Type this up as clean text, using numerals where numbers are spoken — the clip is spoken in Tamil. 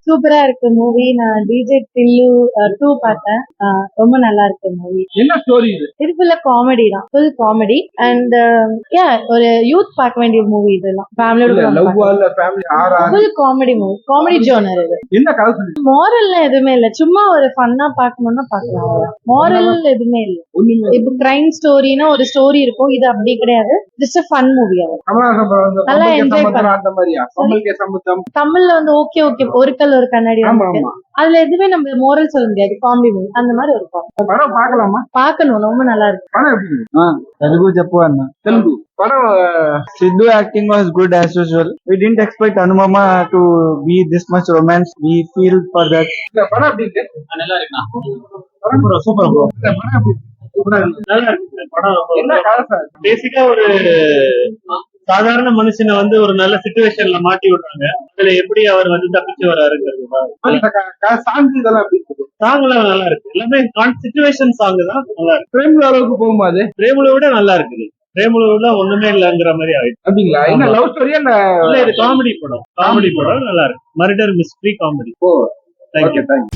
சூப்பரா இருக்கு மூவி. நான் டிஜே டில்லு 2 பார்த்தேன். ரொம்ப நல்லா இருக்கு மூவி. என்ன ஸ்டோரி இது? இது ஃபுல்லா காமெடி தான், ஃபுல் காமெடி. அண்ட் ஒரு யூத் பார்க்க வேண்டிய மூவி இதெல்லாம். ஃபேமிலியோட லவ் இல்ல ஃபேமிலி ஆரா? ஃபுல் காமெடி மூவி, காமெடி ஜோனர் இது. என்ன கதை சொல்லி? மாரல் எதுவுமே இல்ல, சும்மா ஒரு ஃபன்னா பார்க்கணும்னா பார்க்கலாம். மாரல் எதுவுமே இல்ல. இப்ப கிரைம் ஸ்டோரினா ஒரு ஸ்டோரி இருக்கும், இது அப்படி கிடையாது. Just fun movie. அது நல்லா என்ஜாய் பண்ணலாம். அந்த மாதிரியா? கமல்கே சம்பந்தம் தமிழ்ல வந்து ஓகே ஓகே ஒரு கல் ஒரு கண்ணாடி இருக்கு. அதுல எதுவுமே நம்ம மோரல் சொல்ல முடியாது. காமெடி மூவி அந்த மாதிரி இருக்கும். படம் பார்க்கலாமா? பார்க்கணும், ரொம்ப நல்லா இருக்கு. படம் எப்படி? Telugu Jappu anna. தெலுங்கு படம். Sidhu acting was good as usual. We didn't expect Anupama to be this much romance. We feel for that. இந்த படம் எப்படி இருக்கு? நல்லா இருக்குண்ணா. படம் சூப்பர் ப்ரோ. இந்த படம் எப்படி இருக்கு? நல்லா இருக்கு படம். என்ன கதை சார்? பேசிக்கா ஒரு சாதாரண மனுஷனை வந்து ஒரு நல்ல சிச்சுவேஷன்ல மாட்டி விடுறாங்க. அதுல எப்படி அவர் வந்து தப்பிச்சு வராருங்கிறது. சாங் இதெல்லாம் எப்படி இருக்கு? சாங் எல்லாம் நல்லா இருக்கு. எல்லாமே சிச்சுவேஷன் சாங் தான் நல்லா இருக்கு. பிரேமுல அளவுக்கு போகும்போது பிரேமுல விட நல்லா இருக்குது. பிரேமுல விட ஒண்ணுமே இல்லங்கிற மாதிரி ஆயிடுச்சு. அப்படிங்களா? என்ன லவ் ஸ்டோரியா இல்ல இது காமெடி படம். காமெடி படம் நல்லா இருக்கு. Murder mystery comedy. Oh, thank you. Thank you.